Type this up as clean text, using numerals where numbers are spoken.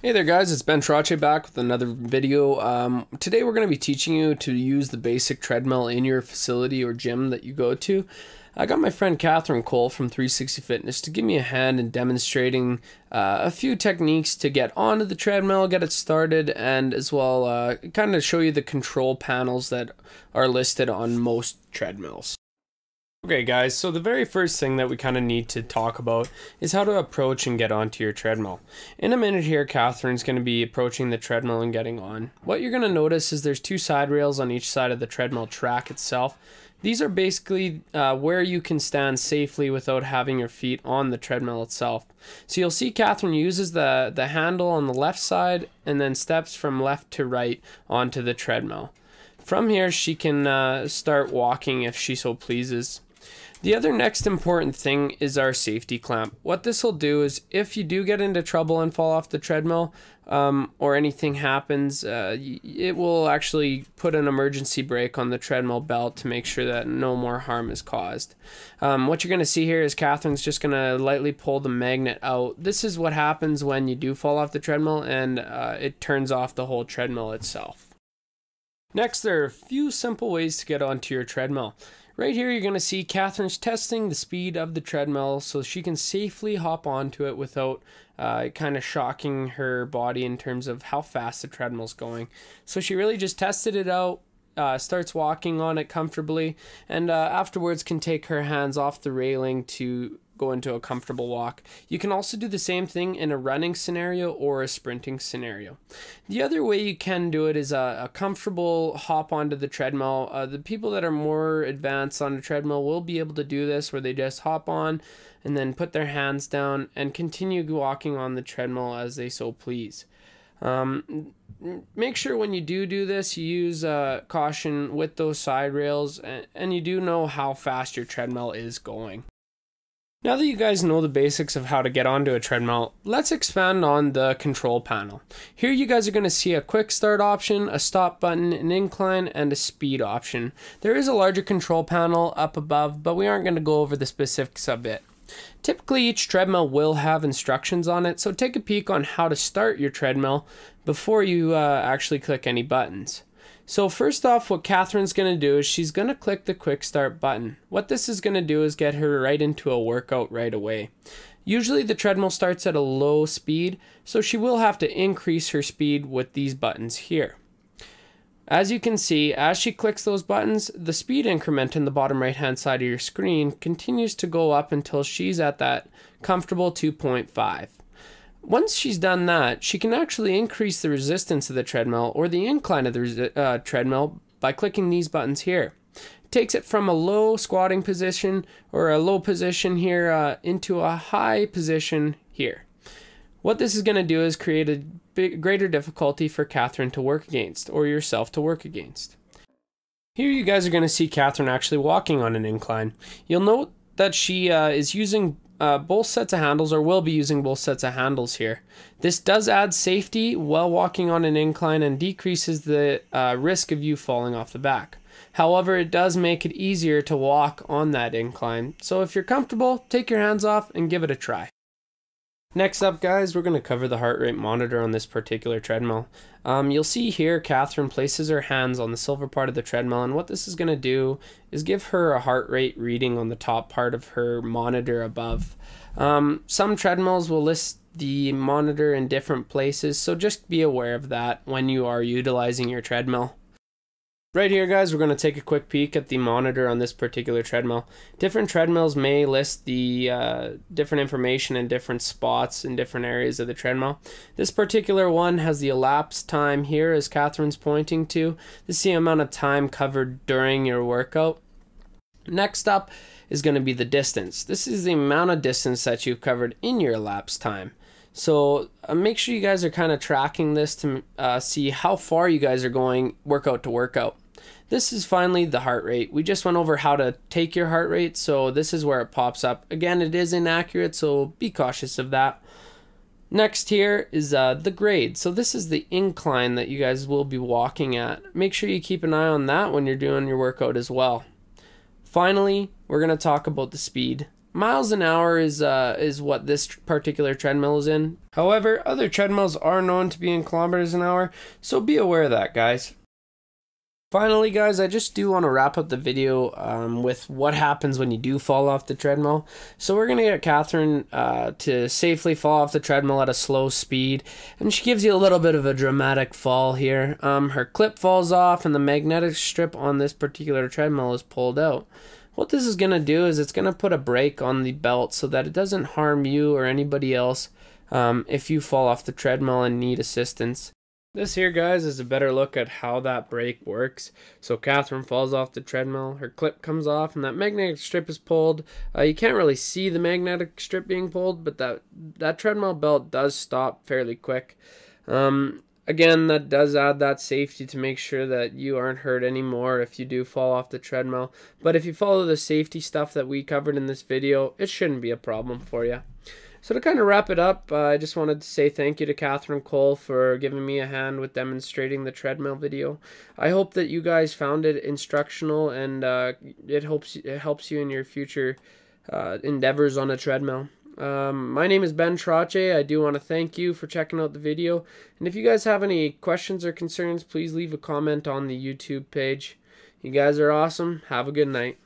Hey there guys, it's Ben Trache back with another video. Today we're going to be teaching you to use the basic treadmill in your facility or gym that you go to. I got my friend Catherine Cole from 360 Fitness to give me a hand in demonstrating a few techniques to get onto the treadmill, get it started, and as well kind of show you the control panels that are listed on most treadmills. Okay guys, so the very first thing that we kind of need to talk about is how to approach and get onto your treadmill. In a minute here, Catherine's going to be approaching the treadmill and getting on. What you're going to notice is there's two side rails on each side of the treadmill track itself. These are basically where you can stand safely without having your feet on the treadmill itself. So you'll see Catherine uses the handle on the left side and then steps from left to right onto the treadmill. From here, she can start walking if she so pleases. The other next important thing is our safety clamp. What this will do is if you do get into trouble and fall off the treadmill or anything happens, it will actually put an emergency brake on the treadmill belt to make sure that no more harm is caused. What you're going to see here is Catherine's just going to lightly pull the magnet out. This is what happens when you do fall off the treadmill and it turns off the whole treadmill itself. Next, there are a few simple ways to get onto your treadmill. Right here, you're going to see Catherine's testing the speed of the treadmill so she can safely hop onto it without kind of shocking her body in terms of how fast the treadmill's going. So she really just tested it out, starts walking on it comfortably, and afterwards can take her hands off the railing to go into a comfortable walk. You can also do the same thing in a running scenario or a sprinting scenario. The other way you can do it is a comfortable hop onto the treadmill. The people that are more advanced on a treadmill will be able to do this, where they just hop on and then put their hands down and continue walking on the treadmill as they so please. Make sure when you do this, you use caution with those side rails and you do know how fast your treadmill is going. Now that you guys know the basics of how to get onto a treadmill, let's expand on the control panel. Here you guys are going to see a quick start option, a stop button, an incline, and a speed option. There is a larger control panel up above, but we aren't going to go over the specifics of it. Typically each treadmill will have instructions on it, so take a peek on how to start your treadmill before you actually click any buttons. So first off, what Catherine's going to do is she's going to click the quick start button. What this is going to do is get her right into a workout right away. Usually the treadmill starts at a low speed, so she will have to increase her speed with these buttons here. As you can see, as she clicks those buttons, the speed increment in the bottom right hand side of your screen continues to go up until she's at that comfortable 2.5. Once she's done that, she can actually increase the resistance of the treadmill or the incline of the treadmill by clicking these buttons here. It takes it from a low squatting position or a low position here into a high position here. What this is going to do is create a greater difficulty for Catherine to work against, or yourself to work against. Here you guys are going to see Catherine actually walking on an incline. You'll note that she is using both sets of handles, or will be using both sets of handles here. This does add safety while walking on an incline and decreases the risk of you falling off the back. However, it does make it easier to walk on that incline. So if you're comfortable, take your hands off and give it a try. Next up guys, we're going to cover the heart rate monitor on this particular treadmill. You'll see here Catherine places her hands on the silver part of the treadmill, and what this is going to do is give her a heart rate reading on the top part of her monitor above. Some treadmills will list the monitor in different places, so just be aware of that when you are utilizing your treadmill. Right here guys, we're going to take a quick peek at the monitor on this particular treadmill. Different treadmills may list the different information in different spots in different areas of the treadmill. This particular one has the elapsed time here, as Catherine's pointing to. This is the amount of time covered during your workout. Next up is going to be the distance. This is the amount of distance that you've covered in your elapsed time. So make sure you guys are kind of tracking this to see how far you guys are going workout to workout. This is finally the heart rate. We just went over how to take your heart rate, so this is where it pops up. Again, it is inaccurate, so be cautious of that. Next here is the grade. So this is the incline that you guys will be walking at. Make sure you keep an eye on that when you're doing your workout as well. Finally, we're going to talk about the speed. miles an hour is what this particular treadmill is in. However, other treadmills are known to be in kilometers an hour, so be aware of that, guys. Finally, guys, I just do want to wrap up the video with what happens when you do fall off the treadmill. So we're going to get Catherine to safely fall off the treadmill at a slow speed. And she gives you a little bit of a dramatic fall here. Her clip falls off and the magnetic strip on this particular treadmill is pulled out. What this is going to do is it's going to put a brake on the belt so that it doesn't harm you or anybody else if you fall off the treadmill and need assistance. This here, guys, is a better look at how that brake works. So Catherine falls off the treadmill, her clip comes off, and that magnetic strip is pulled. You can't really see the magnetic strip being pulled, but that treadmill belt does stop fairly quick. Again, that does add that safety to make sure that you aren't hurt anymore if you do fall off the treadmill. But if you follow the safety stuff that we covered in this video, it shouldn't be a problem for you. So to kind of wrap it up, I just wanted to say thank you to Catherine Cole for giving me a hand with demonstrating the treadmill video. I hope that you guys found it instructional and it helps you in your future endeavors on a treadmill. My name is Ben Trache. I do want to thank you for checking out the video. And if you guys have any questions or concerns, please leave a comment on the YouTube page. You guys are awesome. Have a good night.